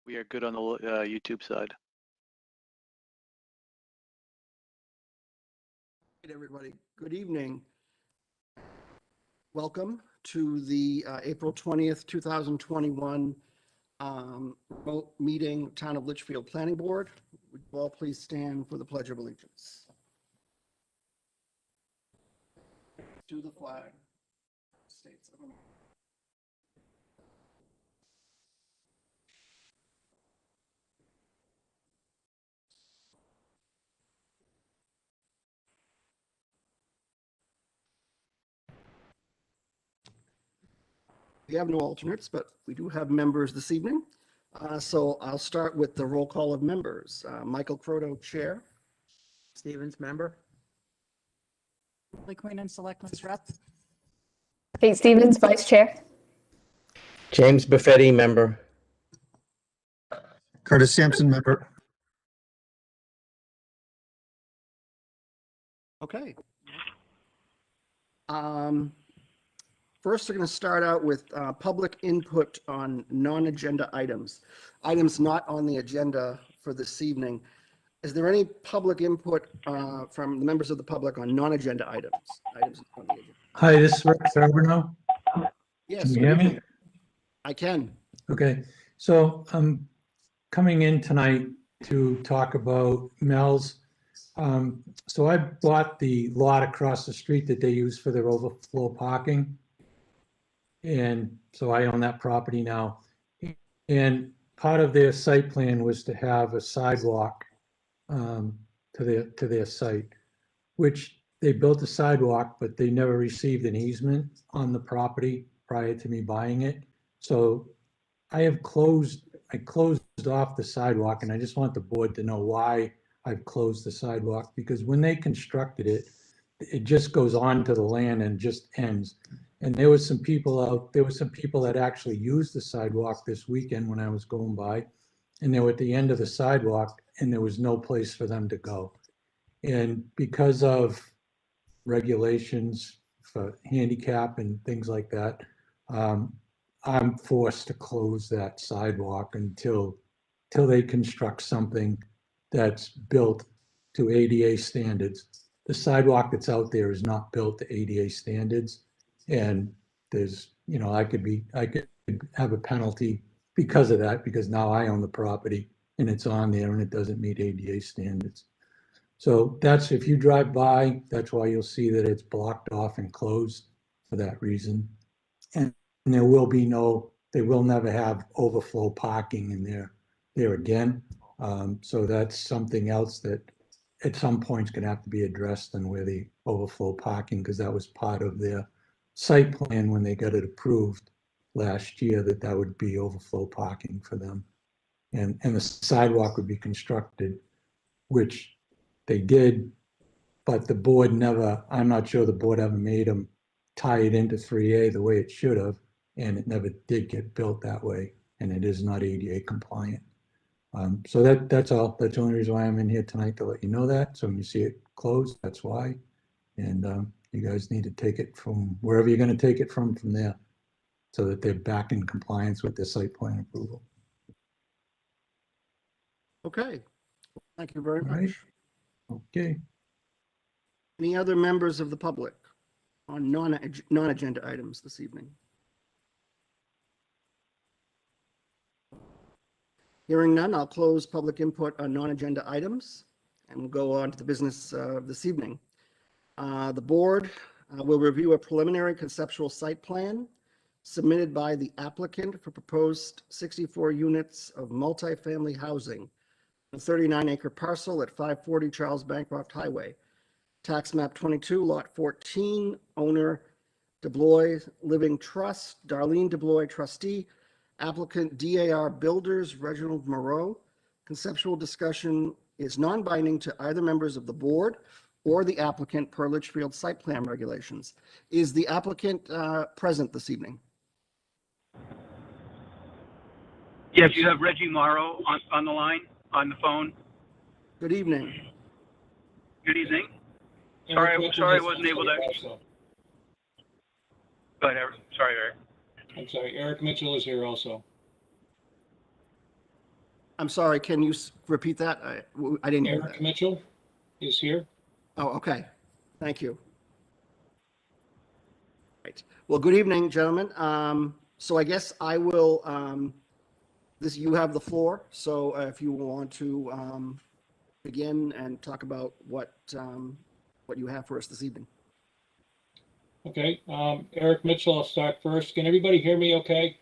We are good on the YouTube side. Hey everybody, good evening. Welcome to the April 20th, 2021 remote meeting, Town of Litchfield Planning Board. Would you all please stand for the Pledge of Allegiance? To the flag, States of America. We have no alternates, but we do have members this evening. So I'll start with the roll call of members. Michael Croto, Chair. Stevens, member. Lee Queen and Selectmen's Rep. Kate Stevens, Vice Chair. James Buffetti, member. Curtis Sampson, member. Okay. First, we're going to start out with public input on non-agenda items not on the agenda for this evening. Is there any public input from the members of the public on non-agenda items on the agenda? Hi, this is Rick Fabreau. Yes. Can you hear me? I can. Okay, so I'm coming in tonight to talk about Mel's. So I bought the lot across the street that they use for their overflow parking. And so I own that property now. And part of their site plan was to have a sidewalk to their site, which they built a sidewalk, but they never received an easement on the property prior to me buying it. So I closed off the sidewalk, and I just want the board to know why I've closed the sidewalk, because when they constructed it, it just goes on to the land and just ends. And there was some people that actually used the sidewalk this weekend when I was going by, and they were at the end of the sidewalk and there was no place for them to go. And because of regulations for handicap and things like that, I'm forced to close that sidewalk until they construct something that's built to ADA standards. The sidewalk that's out there is not built to ADA standards. And there's, I could have a penalty because of that, because now I own the property and it's on there and it doesn't meet ADA standards. So that's, if you drive by, that's why you'll see that it's blocked off and closed for that reason. And they will never have overflow parking in there again. So that's something else that at some point is going to have to be addressed, and where the overflow parking, because that was part of their site plan when they got it approved last year, that would be overflow parking for them. And the sidewalk would be constructed, which they did, but the board I'm not sure the board ever made them tie it into 3A the way it should have, and it never did get built that way, and it is not ADA compliant. So that's all. That's the only reason why I'm in here tonight, to let you know that. So when you see it closed, that's why. And you guys need to take it from wherever you're going to take it from there, so that they're back in compliance with the site plan approval. Okay. Thank you very All much. right. Okay. Any other members of the public on non-agenda items this evening? Hearing none, I'll close public input on non-agenda items, and we'll go on to the business of this evening. The board will review a preliminary conceptual site plan submitted by the applicant for proposed 64 units of multifamily housing, a 39-acre parcel at 540 Charles Bancroft Highway. Tax map 22, lot 14, owner DeBlois Living Trust, Darlene DeBlois trustee, applicant DAR Builders, Reginald Moreau. Conceptual discussion is non-binding to either members of the board or the applicant per Litchfield site plan regulations. Is the applicant present this evening? Yes, you have Reggie Morrow on the line, on the phone. Good evening. Good evening. Sorry, I wasn't able to. Go ahead, Eric. Sorry, Eric. I'm sorry, Eric Mitchell is here also. I'm sorry, can you repeat that? I didn't hear Eric that. Mitchell is here. Oh, okay. Thank you. Right. Well, good evening, gentlemen. So I guess I will, you have the floor. So if you want to begin and talk about what you have for us this evening. Okay, Eric Mitchell, I'll start first. Can everybody hear me okay?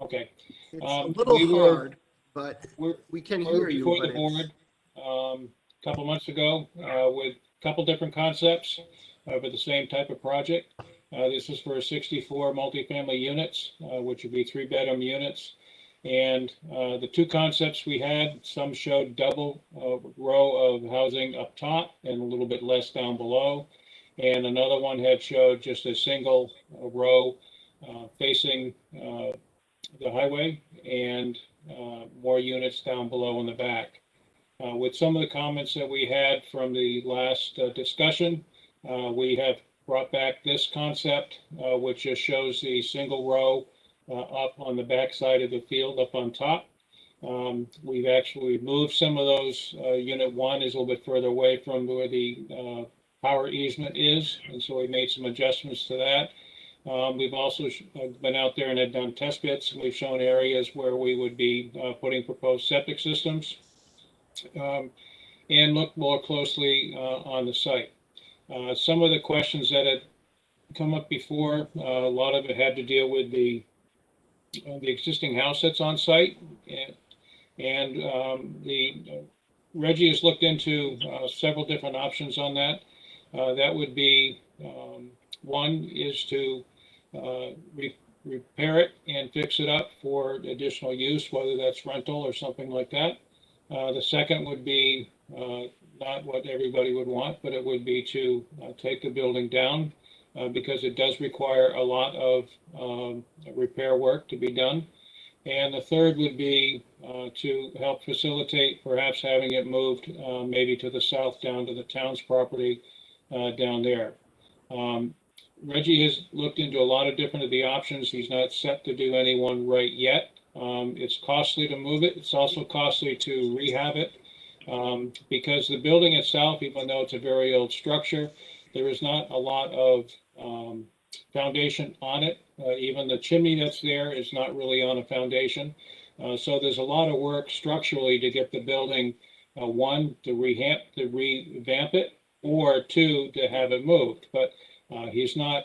Okay. It's a little we were- hard, but We're we can we're hear you, before but the it's, board a couple months ago with a couple different concepts for the same type of project. This is for 64 multifamily units, which would be 3-bedroom units. And the two concepts we had, some showed double row of housing up top and a little bit less down below. And another one had showed just a single row facing the highway and more units down below in the back. With some of the comments that we had from the last discussion, we have brought back this concept, which just shows the single row up on the back side of the field up on top. We've actually moved some of those. Unit 1 is a little bit further away from where the power easement is, and so we made some adjustments to that. We've also been out there and had done test bits. We've shown areas where we would be putting proposed septic systems and look more closely on the site. Some of the questions that had come up before, a lot of it had to deal with the existing house that's on site, and the Reggie has looked into several different options on that. That would be one is to repair it and fix it up for additional use, whether that's rental or something like that. The second would be not what everybody would want, but it would be to take the building down because it does require a lot of repair work to be done. And the third would be to help facilitate perhaps having it moved maybe to the south down to the town's property down there. Reggie has looked into a lot of different of the options. He's not set to do any one right yet. It's costly to move it. It's also costly to rehab it because the building itself, even though it's a very old structure, there is not a lot of foundation on it. Even the chimney that's there is not really on a foundation. So there's a lot of work structurally to get the building, one, to revamp it, or two, to have it moved. But he's not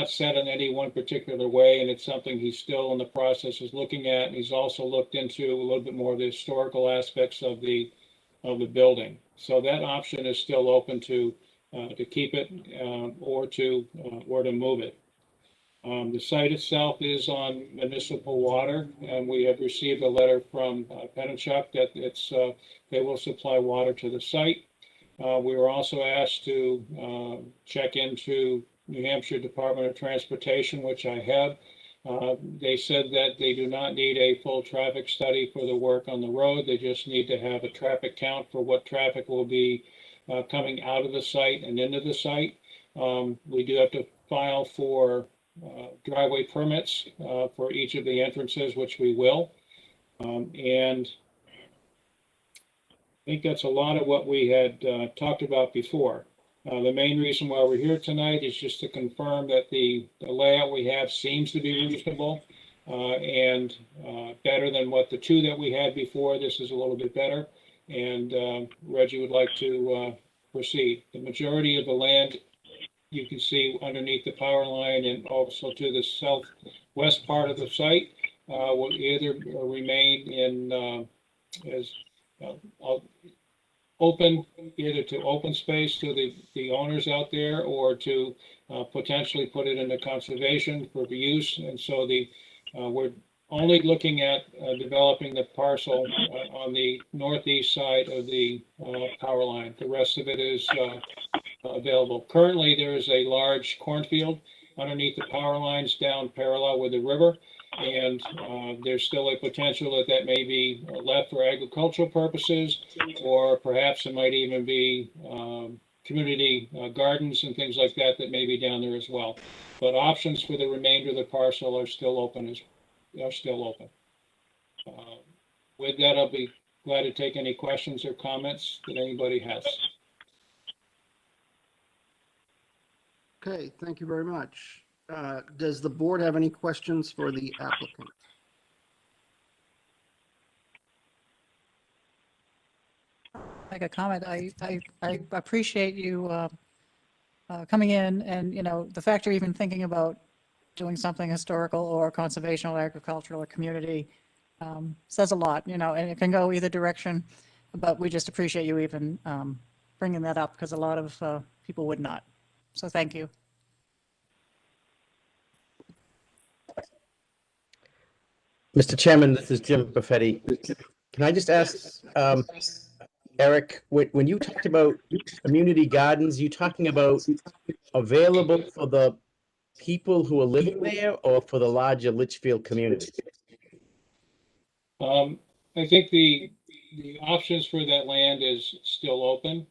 set in any one particular way, and it's something he's still in the process of looking at. And he's also looked into a little bit more of the historical aspects of the building. So that option is still open to keep it or to move it. The site itself is on municipal water, and we have received a letter from Pennachuck that they will supply water to the site. We were also asked to check into New Hampshire Department of Transportation, which I have. They said that they do not need a full traffic study for the work on the road. They just need to have a traffic count for what traffic will be coming out of the site and into the site. We do have to file for driveway permits for each of the entrances, which we will. And I think that's a lot of what we had talked about before. The main reason why we're here tonight is just to confirm that the layout we have seems to be reasonable and better than what the two that we had before. This is a little bit better, and Reggie would like to proceed. The majority of the land you can see underneath the power line and also to the southwest part of the site will either remain in as open, either to open space to the owners out there or to potentially put it into conservation for use. And so we're only looking at developing the parcel on the northeast side of the power line. The rest of it is available. Currently, there is a large cornfield underneath the power lines down parallel with the river. And there's still a potential that may be left for agricultural purposes, or perhaps it might even be community gardens and things like that that may be down there as well. But options for the remainder of the parcel are still open. With that, I'll be glad to take any questions or comments that anybody has. Okay, thank you very much. Does the board have any questions for the applicant? Make a comment. I appreciate you coming in and, the fact you're even thinking about doing something historical or conservational, agricultural, or community says a lot, and it can go either direction. But we just appreciate you even bringing that up because a lot of people would not. So thank you. Mr. Chairman, this is Jim Buffetti. Can I just ask, Eric, when you talked about community gardens, you talking about available for the people who are living there or for the larger Litchfield community? I think the options for that land is still open.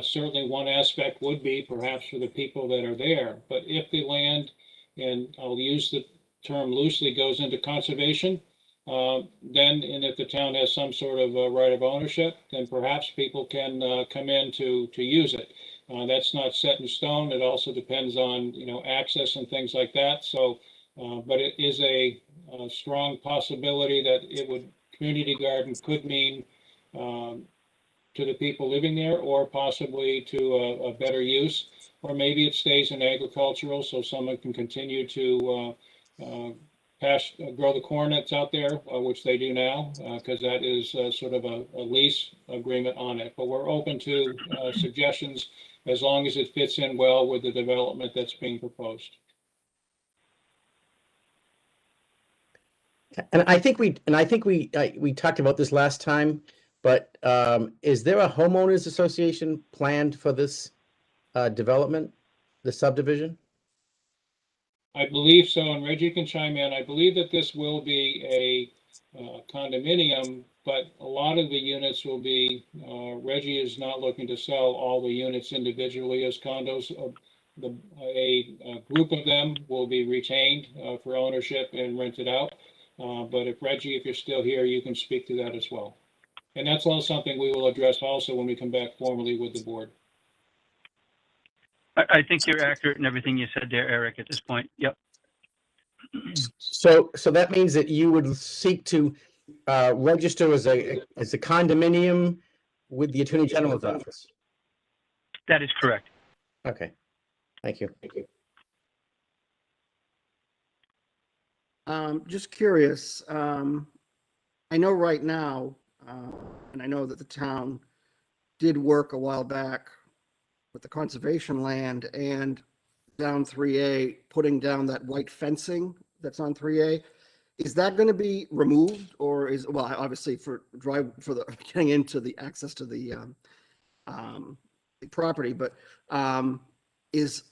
Certainly one aspect would be perhaps for the people that are there, but if the land, and I'll use the term loosely, goes into conservation, then, and if the town has some sort of right of ownership, then perhaps people can come in to use it. That's not set in stone. It also depends on, access and things like that. So, but it is a strong possibility that community garden could mean to the people living there, or possibly to a better use, or maybe it stays in agricultural so someone can continue to grow the corn that's out there, which they do now, because that is sort of a lease agreement on it. But we're open to suggestions as long as it fits in well with the development that's being proposed. And I think we talked about this last time, but is there a homeowners association planned for this development, the subdivision? I believe so, and Reggie can chime in. I believe that this will be a condominium, but a lot of the units will be, Reggie is not looking to sell all the units individually as condos. A group of them will be retained for ownership and rented out. But Reggie, if you're still here, you can speak to that as well. And that's all something we will address also when we come back formally with the board. I think you're accurate in everything you said there, Eric, at this point. Yep. So that means that you would seek to register as a condominium with the Attorney General's office? That is correct. Okay, thank you. Just curious, I know right now, and I know that the town did work a while back with the conservation land and down 3A, putting down that white fencing that's on 3A. Is that going to be removed, or well, obviously for the getting into the access to the property, but is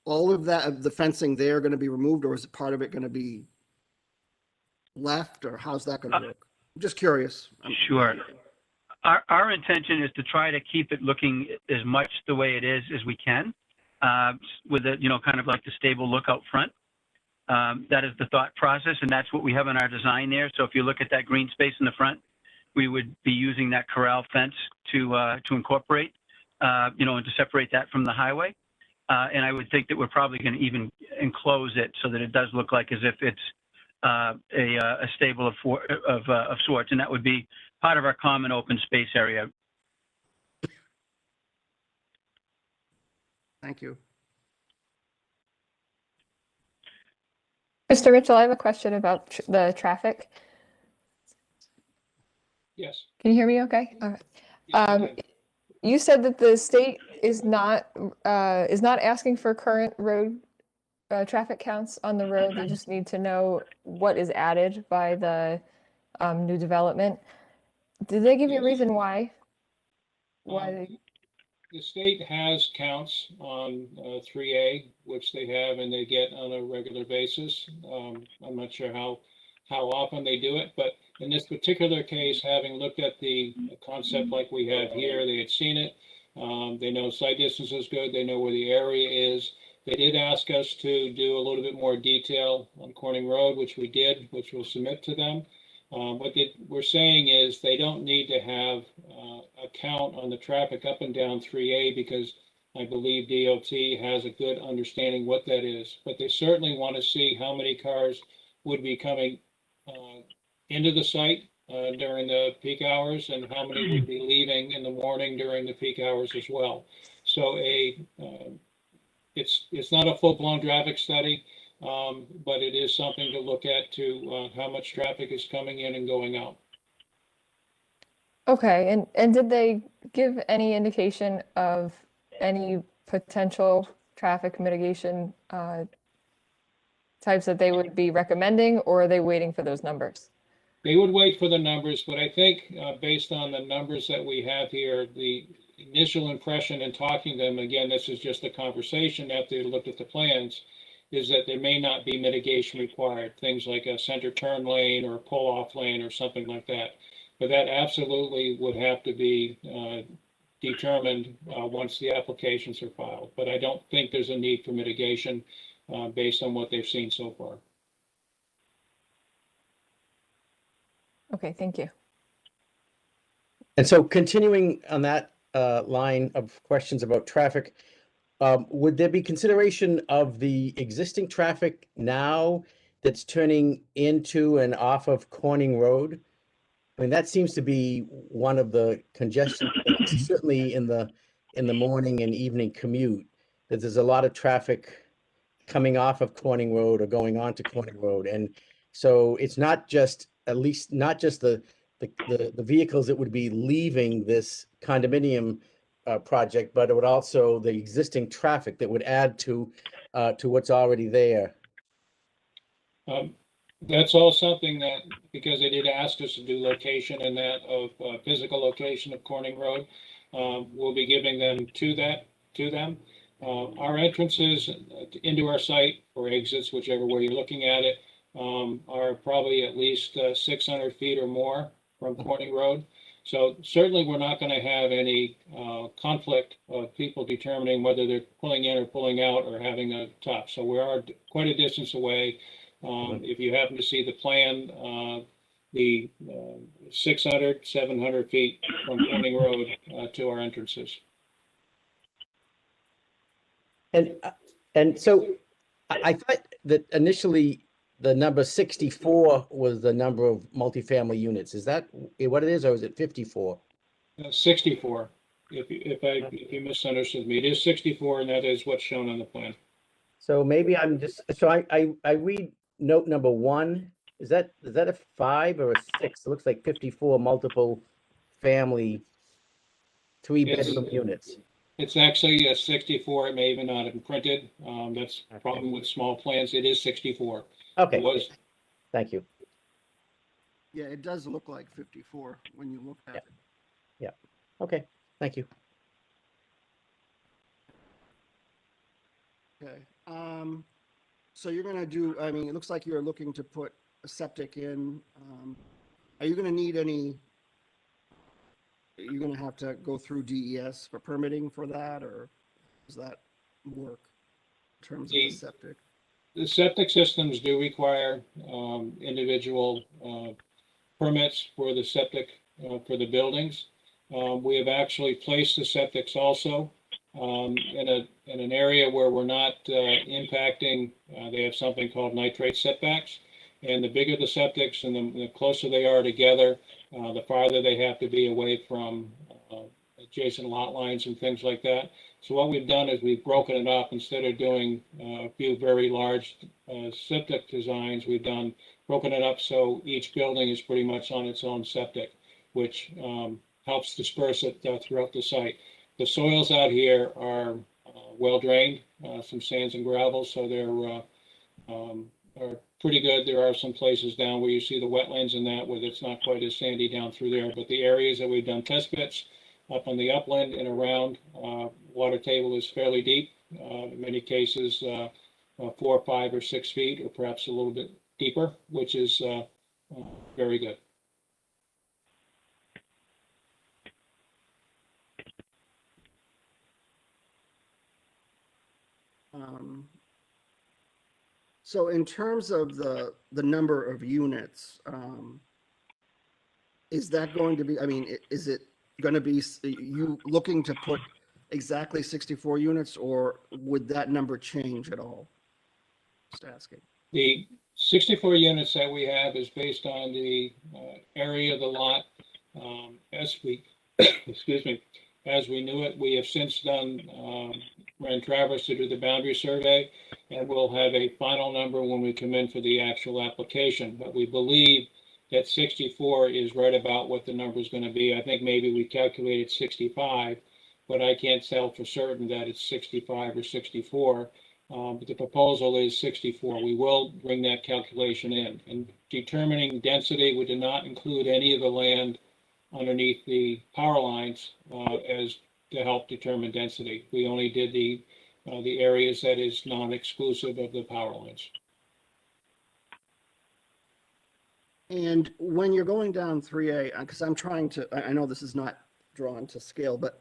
all of the fencing there going to be removed, or is part of it going to be left, or how's that going to work? I'm just curious. Sure. Our intention is to try to keep it looking as much the way it is as we can, with it, kind of like the stable look out front. That is the thought process, and that's what we have in our design there. So if you look at that green space in the front, we would be using that corral fence to incorporate, and to separate that from the highway. And I would think that we're probably going to even enclose it so that it does look like as if it's a stable of sorts, and that would be part of our common open space area. Thank you. Mr. Mitchell, I have a question about the traffic. Yes. Can you hear me okay? All right. Yes, You said that the state is not asking for current road traffic counts on the road. They just need to know what is added by the new development. Did they give you a reason why? The state has counts on 3A, which they have and they get on a regular basis. I'm not sure how often they do it, but in this particular case, having looked at the concept like we have here, they had seen it. They know site distance is good. They know where the area is. They did ask us to do a little bit more detail on Corning Road, which we did, which we'll submit to them. We're saying is they don't need to have a count on the traffic up and down 3A because I believe DOT has a good understanding what that is. But they certainly want to see how many cars would be coming into the site during the peak hours and how many would be leaving in the morning during the peak hours as well. So it's not a full-blown traffic study. But it is something to look at to how much traffic is coming in and going out. Okay, and did they give any indication of any potential traffic mitigation types that they would be recommending, or are they waiting for those numbers? They would wait for the numbers, but I think based on the numbers that we have here, the initial impression in talking to them, again, this is just a conversation after they looked at the plans, is that there may not be mitigation required, things like a center turn lane or a pull-off lane or something like that. But that absolutely would have to be determined once the applications are filed. But I don't think there's a need for mitigation based on what they've seen so far. Okay, thank you. And so continuing on that line of questions about traffic, would there be consideration of the existing traffic now that's turning into and off of Corning Road? I mean, that seems to be one of the congestion points, certainly in the morning and evening commute, that there's a lot of traffic coming off of Corning Road or going on to Corning Road. And so it's not just, at least not just the vehicles that would be leaving this condominium project, but it would also the existing traffic that would add to what's already there. That's all something that, because they did ask us to do location and that of physical location of Corning Road, we'll be giving them to them. Our entrances into our site or exits, whichever way you're looking at it, are probably at least 600 feet or more from Corning Road. So certainly we're not going to have any conflict of people determining whether they're pulling in or pulling out or having a top. So we are quite a distance away. If you happen to see the plan, the 600, 700 feet from Corning Road to our entrances. And so I thought that initially the number 64 was the number of multifamily units. Is that what it is, or is it 54? 64. If you misunderstood me, it is 64, and that is what's shown on the plan. So maybe I'm just, so I read note number 1. Is that a 5 or a 6? It looks like 54 multiple family 3-bedroom units. It's actually a 64. It may even not have been printed. That's the problem with small plans. It is 64. Okay. It was. Thank you. Yeah, it does look like 54 when you look at it. Yeah. Okay. Thank you. Okay. So you're gonna do, I mean, it looks like you're looking to put a septic in. Are you gonna need any, you're gonna have to go through DES for permitting for that, or does that work in terms of the septic? The septic systems do require individual permits for the septic for the buildings. We have actually placed the septics also in an area where we're not impacting. They have something called nitrate setbacks, and the bigger the septics and the closer they are together, the farther they have to be away from adjacent lot lines and things like that. So what we've done is we've broken it up. Instead of doing a few very large septic designs, we've broken it up so each building is pretty much on its own septic, which helps disperse it throughout the site. The soils out here are well drained, some sands and gravels, so they're are pretty good. There are some places down where you see the wetlands and that where it's not quite as sandy down through there, but the areas that we've done test pits up on the upland and around, water table is fairly deep. In many cases, 4, 5, or 6 feet, or perhaps a little bit deeper, which is very good. So in terms of the number of units, is that going to be, I mean, is it going to be, you looking to put exactly 64 units, or would that number change at all? Just asking. The 64 units that we have is based on the area of the lot as we, excuse me, as we knew it. We have since done, ran Travis to do the boundary survey, and we'll have a final number when we come in for the actual application. But we believe that 64 is right about what the number is going to be. I think maybe we calculated 65, but I can't tell for certain that it's 65 or 64. But the proposal is 64. We will bring that calculation in. And determining density, we did not include any of the land underneath the power lines as to help determine density. We only did the areas that is non-exclusive of the power lines. And when you're going down 3A, because I'm trying to, I know this is not drawn to scale, but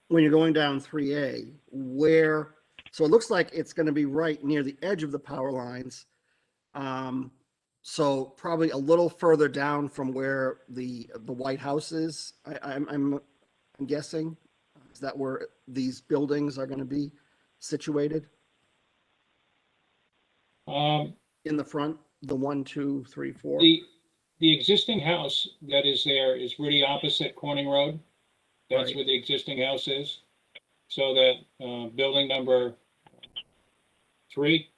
when you're going down 3A, where, so it looks like it's going to be right near the edge of the power lines. So probably a little further down from where the White House is, I'm guessing. Is that where these buildings are going to be situated? In the front, the 1, 2, 3, 4? The existing house that is there is really opposite Corning Road. That's Right. where the existing house is. So that building number 3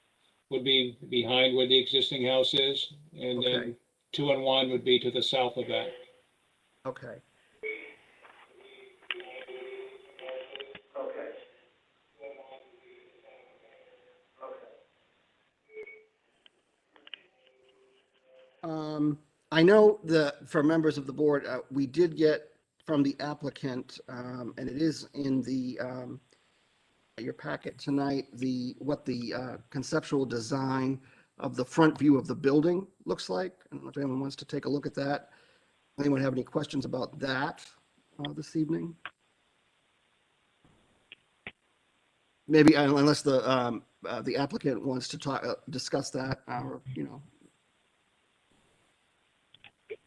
would be behind where the existing house is. And Okay. then 2 and 1 would be to the south of that. Okay. I know that for members of the board, we did get from the applicant, and it is in the your packet tonight, what the conceptual design of the front view of the building looks like. I don't know if anyone wants to take a look at that. Anyone have any questions about that this evening? Maybe unless the applicant wants to discuss that, or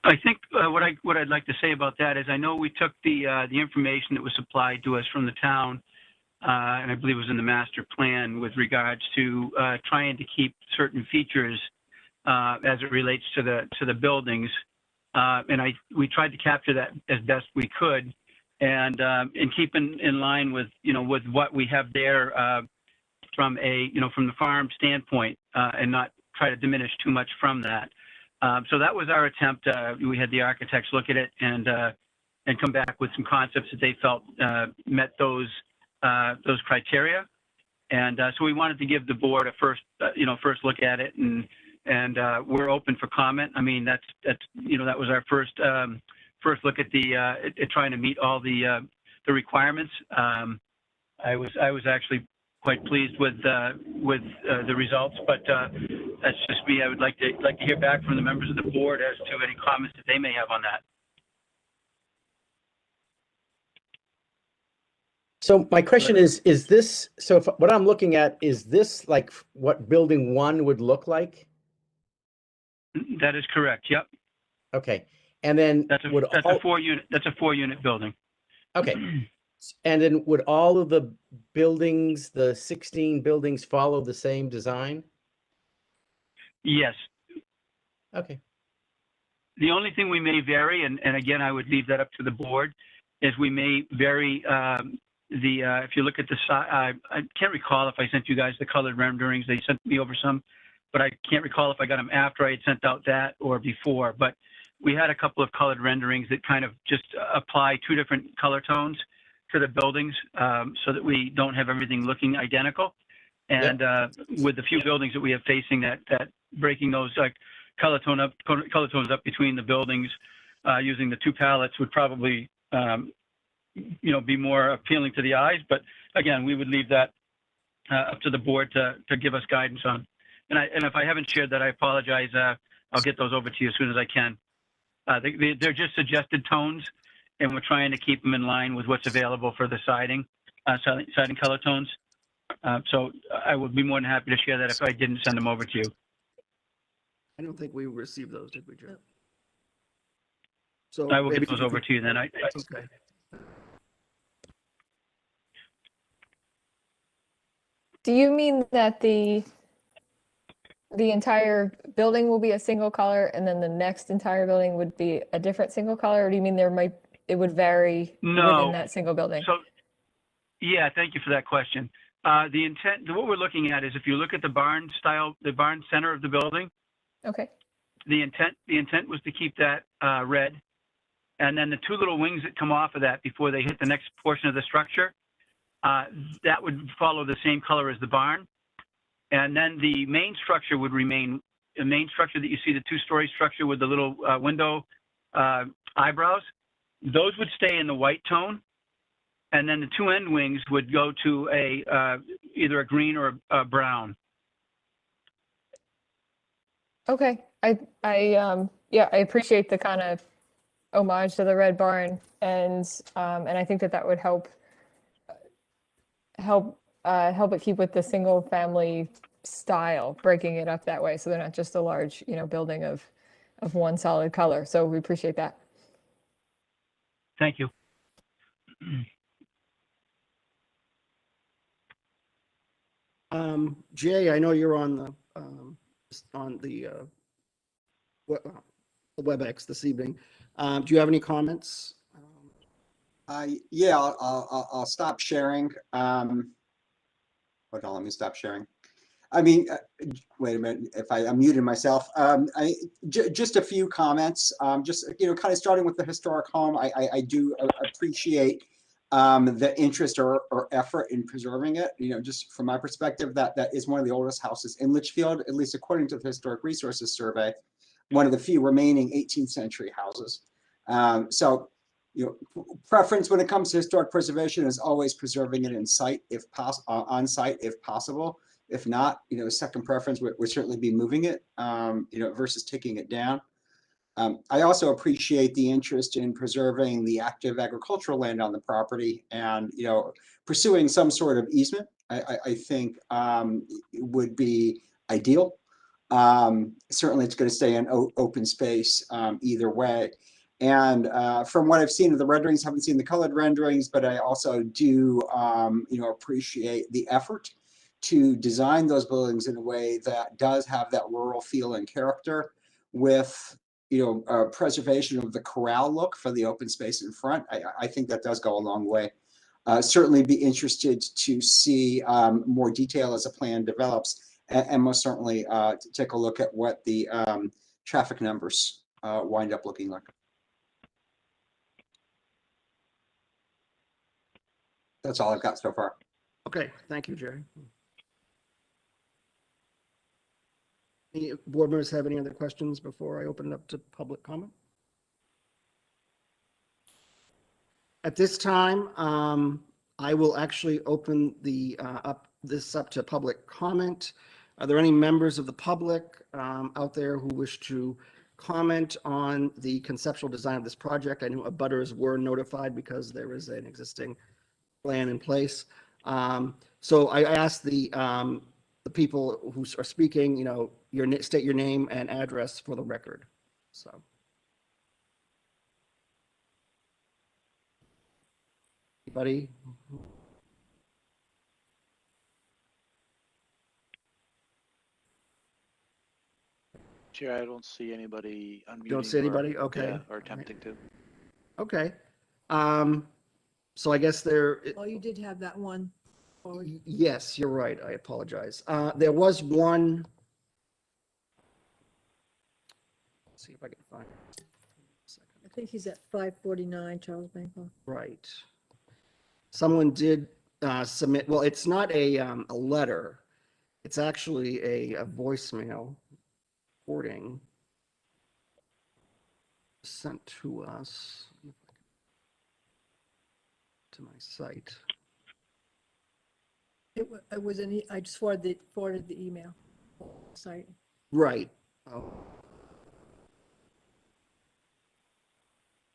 I think what I'd like to say about that is I know we took the information that was supplied to us from the town, and I believe it was in the master plan with regards to trying to keep certain features as it relates to the buildings, and we tried to capture that as best we could, and keep in line with with what we have there from from the farm standpoint, and not try to diminish too much from that. So that was our attempt. We had the architects look at it and come back with some concepts that they felt met those criteria. And so we wanted to give the board a first look at it, and we're open for comment. I mean, that's that was our first look at at trying to meet all the requirements. I was actually quite pleased with the results, but that's just me. I would like to hear back from the members of the board as to any comments that they may have on that. So my question is this, so if, what I'm looking at, is this like what building 1 would look like? That is correct. Yep. Okay. And then That's a 4-unit building. Okay. And then would all of the buildings, the 16 buildings, follow the same design? Yes. Okay. The only thing we may vary, and again, I would leave that up to the board, is we may vary if you look at the side, I can't recall if I sent you guys the colored renderings. They sent me over some, but I can't recall if I got them after I had sent out that or before. But we had a couple of colored renderings that kind of just apply 2 different color tones to the buildings, so that we don't have everything looking identical. And with the few buildings that we have facing that breaking those color tones up between the buildings using the 2 palettes would probably be more appealing to the eyes. But again, we would leave that up to the board to give us guidance on. And if I haven't shared that, I apologize. I'll get those over to you as soon as I can. They're just suggested tones, and we're trying to keep them in line with what's available for the siding color tones. So I would be more than happy to share that if I didn't send them over to you. I don't think we received those, did we, Joe? So I will maybe get those you over could- to you then. Okay. Do you mean that the entire building will be a single color and then the next entire building would be a different single color? Or do you mean it would vary No. within that single building? So, yeah, thank you for that question. The intent, what we're looking at is if you look at the barn style, the barn center of the building, Okay. the intent was to keep that red. And then the two little wings that come off of that before they hit the next portion of the structure, that would follow the same color as the barn. And then the main structure would remain, the main structure that you see, the two-story structure with the little window eyebrows, those would stay in the white tone. And then the two end wings would go to either a green or a brown. Okay. Yeah, I appreciate the kind of homage to the red barn, and I think that would help it keep with the single family style, breaking it up that way, so they're not just a large, building of one solid color. So we appreciate that. Thank you. Jay, I know you're on the WebEx this evening. Do you have any comments? Yeah, I'll stop sharing. Hold on, let me stop sharing. I mean, wait a minute, if I unmuted myself. Just a few comments. Just, kind of starting with the historic home, I do appreciate the interest or effort in preserving it. Just from my perspective, that is one of the oldest houses in Litchfield, at least according to the Historic Resources Survey, one of the few remaining 18th century houses. So, preference when it comes to historic preservation is always preserving it on site if possible. If not, second preference would certainly be moving it, versus taking it down. I also appreciate the interest in preserving the active agricultural land on the property and, pursuing some sort of easement. I think would be ideal. Certainly it's going to stay an open space either way. And from what I've seen of the renderings, haven't seen the colored renderings, but I also do, appreciate the effort to design those buildings in a way that does have that rural feel and character with, preservation of the corral look for the open space in front. I think that does go a long way. Certainly be interested to see more detail as a plan develops, and most certainly to take a look at what the traffic numbers wind up looking like. That's all I've got so far. Okay, thank you, Jerry. Any board members have any other questions before I open it up to public comment? At this time, I will actually open this up to public comment. Are there any members of the public out there who wish to comment on the conceptual design of this project? I know abutters were notified because there is an existing plan in place. So I asked the people who are speaking, state your name and address for the record. So. Anybody? Chair, I don't see anybody unmuting. Don't see anybody? Okay. Or attempting to. Okay. So I guess Oh, you did have that one. yes, you're right. I apologize. There was one. Let's see if I can find it. I think he's at 549 Charles Bancroft. Right. Someone did submit, well, it's not a letter. It's actually a voicemail recording sent to us to my site. It was I just forwarded the email site. Right. Oh.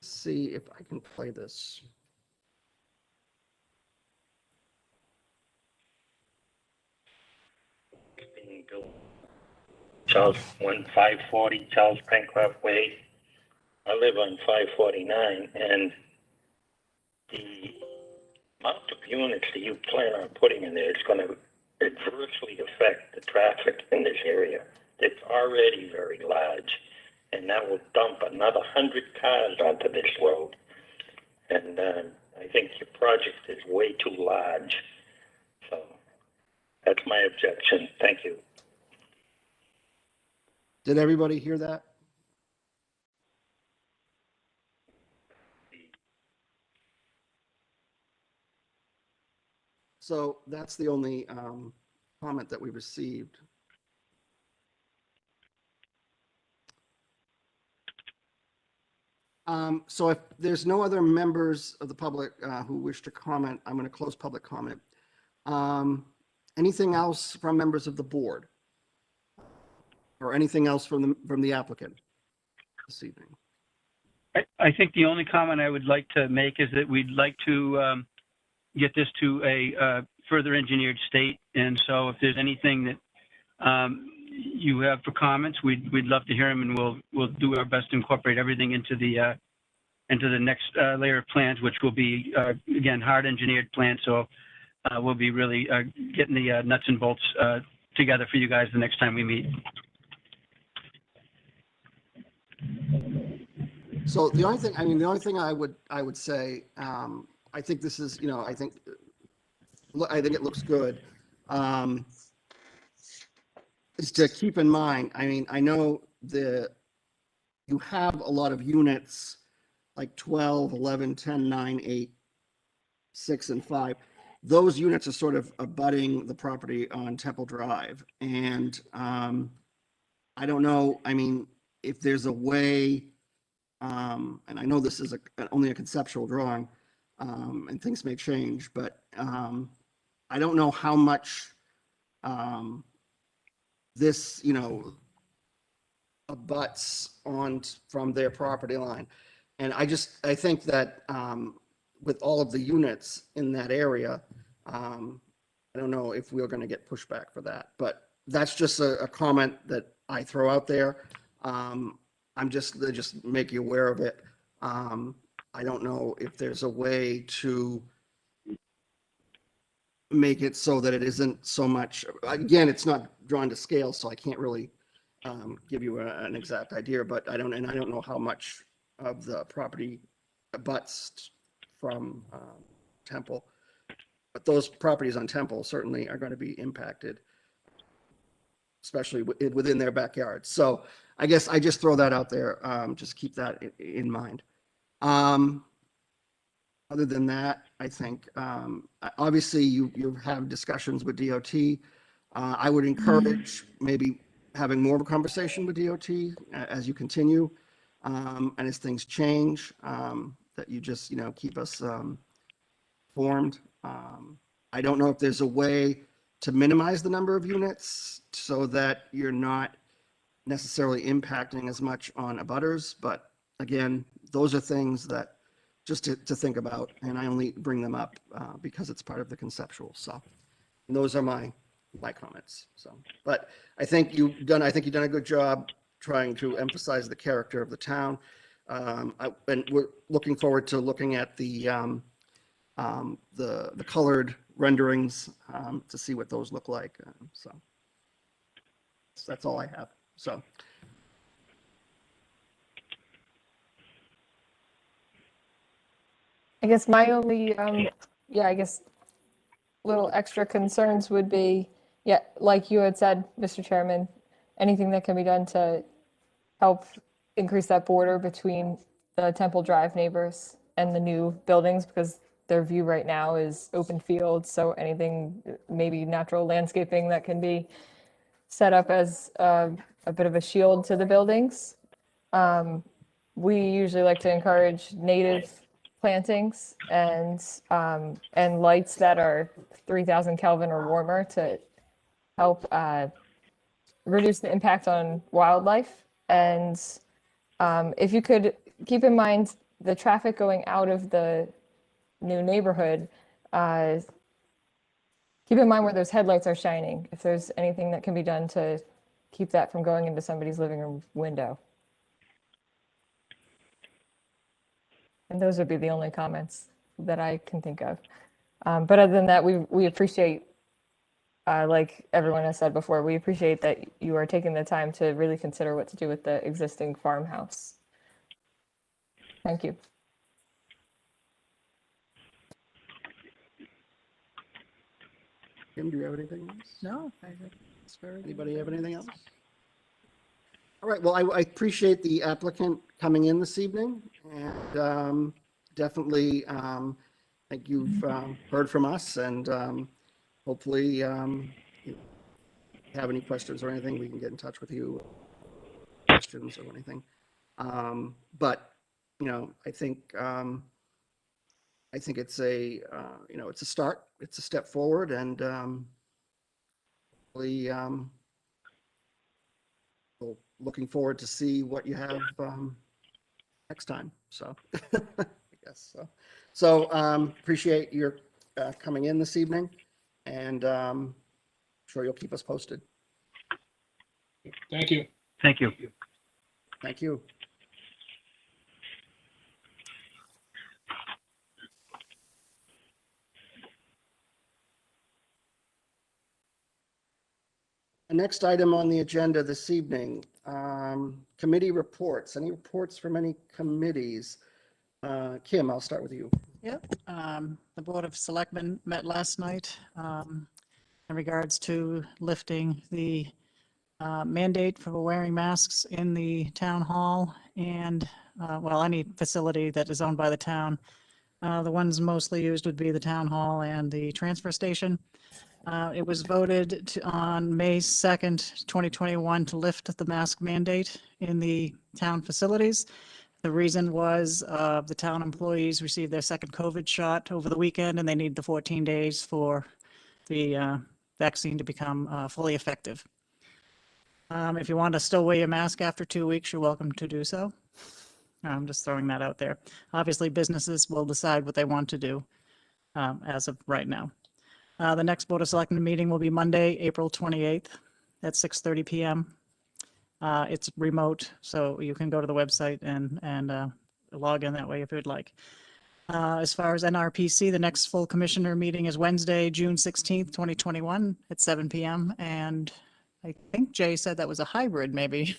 Let's see if I can play this. Charles, 1540 Charles Bancroft Way, I live on 549, and the amount of units that you plan on putting in there is going to adversely affect the traffic in this area. It's already very large, and that will dump another 100 cars onto this road. And I think your project is way too large. So that's my objection. Thank you. Did everybody hear that? So that's the only comment that we received. So if there's no other members of the public who wish to comment, I'm going to close public comment. Anything else from members of the board? Or anything else from the applicant this evening? I think the only comment I would like to make is that we'd like to get this to a further engineered state. And so if there's anything that you have for comments, we'd love to hear them, and we'll do our best to incorporate everything into the next layer of plans, which will be again hard engineered plans. So we'll be really getting the nuts and bolts together for you guys the next time we meet. So the only thing I would say, I think this is, I think it looks good. Is to keep in mind, I know you have a lot of units like 12, 11, 10, 9, 8, 6, and 5. Those units are sort of abutting the property on Temple Drive. And I don't know, if there's a way, and I know this is only a conceptual drawing, and things may change, but I don't know how much this, abuts on from their property line. And I think that with all of the units in that area, I don't know if we're going to get pushback for that, but that's just a comment that I throw out there. I'm just make you aware of it. I don't know if there's a way to make it so that it isn't so much, again, it's not drawn to scale, so I can't really give you an exact idea, but I don't know how much of the property abuts from Temple. But those properties on Temple certainly are going to be impacted, especially within their backyard. So I guess I just throw that out there. Just keep that in mind. Other than that, I think obviously you have discussions with DOT. I would encourage maybe having more of a conversation with DOT as you continue, and as things change, that you just keep us informed. I don't know if there's a way to minimize the number of units so that you're not necessarily impacting as much on abutters, but again, those are things that just to think about, and I only bring them up because it's part of the conceptual. So, and those are my comments. So, but I think you've done a good job trying to emphasize the character of the town, and we're looking forward to looking at the colored renderings to see what those look like. So that's all I have. So. I guess my only, little extra concerns would be, like you had said, Mr. Chairman, anything that can be done to help increase that border between the Temple Drive neighbors and the new buildings, because their view right now is open field. So anything, maybe natural landscaping that can be set up as a bit of a shield to the buildings. We usually like to encourage native plantings and lights that are 3,000 Kelvin or warmer to help reduce the impact on wildlife. And if you could keep in mind the traffic going out of the new neighborhood, keep in mind where those headlights are shining, if there's anything that can be done to keep that from going into somebody's living room window. And those would be the only comments that I can think of. But other than that, we appreciate, like everyone has said before, we appreciate that you are taking the time to really consider what to do with the existing farmhouse. Thank you. Kim, do you have anything else? No, I think it's very. Anybody have anything else? All right, well, I appreciate the applicant coming in this evening, and definitely think you've heard from us, and hopefully you have any questions or anything, we can get in touch with you, questions or anything. But I think it's a it's a start, it's a step forward, and hopefully looking forward to see what you have next time. So I guess so. So appreciate your coming in this evening, and sure you'll keep us posted. Thank you. Thank you. Thank you. The next item on the agenda this evening, committee reports. Any reports from any committees? Kim, I'll start with you. Yep. The Board of Selectmen met last night in regards to lifting the mandate for wearing masks in the town hall and, well, any facility that is owned by the town. The ones mostly used would be the town hall and the transfer station. It was voted on May 2nd, 2021 to lift the mask mandate in the town facilities. The reason was the town employees received their second COVID shot over the weekend, and they need the 14 days for the vaccine to become fully effective. If you want to still wear your mask after 2 weeks, you're welcome to do so. I'm just throwing that out there. Obviously, businesses will decide what they want to do as of right now. The next Board of Selectmen meeting will be Monday, April 28th at 6:30 p.m. It's remote, so you can go to the website and log in that way if you'd like. As far as NRPC, the next full commissioner meeting is Wednesday, June 16th, 2021 at 7 p.m. And I think Jay said that was a hybrid maybe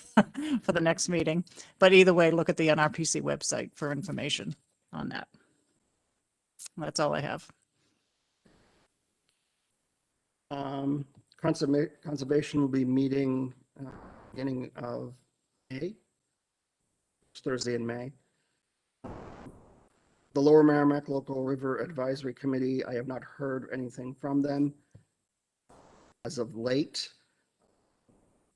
for the next meeting. But either way, look at the NRPC website for information on that. That's all I have. Conservation will be meeting beginning of May, Thursday in May. The Lower Merrimack Local River Advisory Committee, I have not heard anything from them as of late,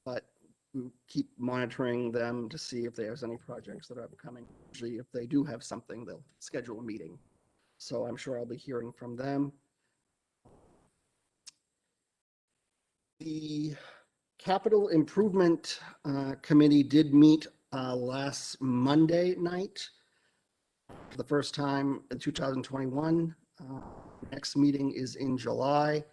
but we keep monitoring them to see if there's any projects that are upcoming. Usually if they do have something, they'll schedule a meeting. So I'm sure I'll be hearing from them. The Capital Improvement Committee did meet last Monday night for the first time in 2021. Next meeting is in July.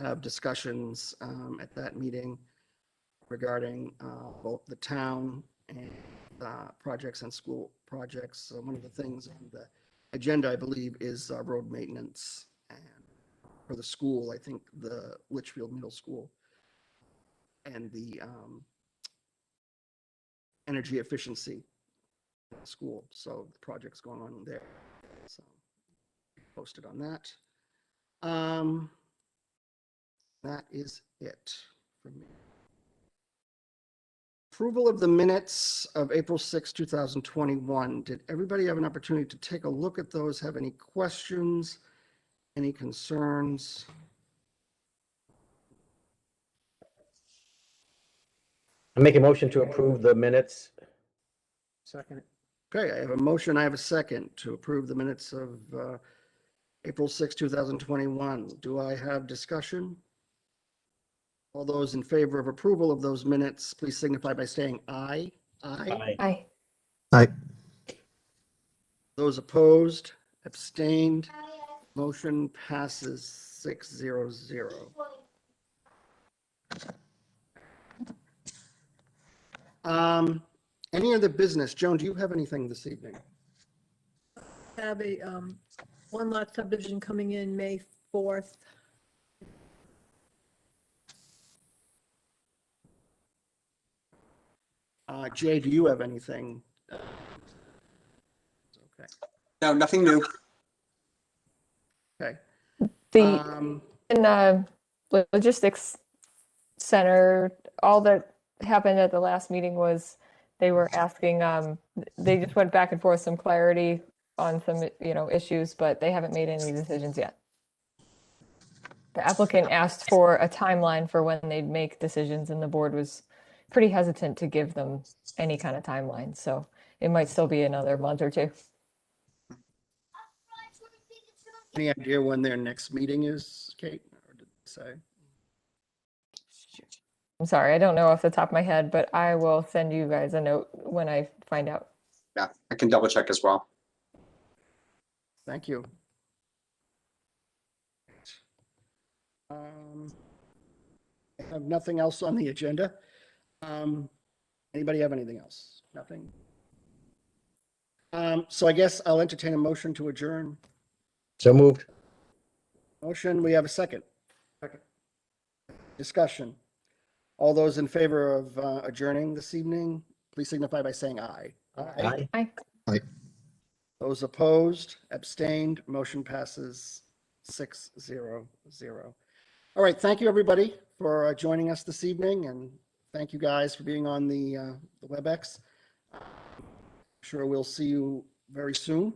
Have discussions at that meeting regarding both the town and projects and school projects. So one of the things on the agenda, I believe, is road maintenance. And for the school, I think the Litchfield Middle School and the energy efficiency school. So the project's going on there. So posted on that. That is it for me. Approval of the minutes of April 6, 2021. Did everybody have an opportunity to take a look at those? Have any questions? Any concerns? I make a motion to approve the minutes. Second. Okay, I have a motion, I have a second to approve the minutes of April 6, 2021. Do I have discussion? All those in favor of approval of those minutes, please signify by saying aye. Aye. Aye. Aye. Those opposed, abstained, motion passes 6-0-0. Any other business? Joan, do you have anything this evening? Have a one lot subdivision coming in May 4th. Jay, do you have anything? Okay. No, nothing new. Okay. The Um, in logistics center, all that happened at the last meeting was they were asking, they just went back and forth some clarity on some, issues, but they haven't made any decisions yet. The applicant asked for a timeline for when they'd make decisions, and the board was pretty hesitant to give them any kind of timeline. So it might still be another month or two. Any idea when their next meeting is, Kate? Or did it say? I'm sorry, I don't know off the top of my head, but I will send you guys a note when I find out. Yeah, I can double check as well. Thank you. I have nothing else on the agenda. Anybody have anything else? Nothing? So I guess I'll entertain a motion to adjourn. So moved. Motion, we have a second. Second. Discussion. All those in favor of adjourning this evening, please signify by saying aye. Aye. Hi. Those opposed, abstained, motion passes 6-0-0. All right, thank you, everybody, for joining us this evening, and thank you guys for being on the WebEx. I'm sure we'll see you very soon.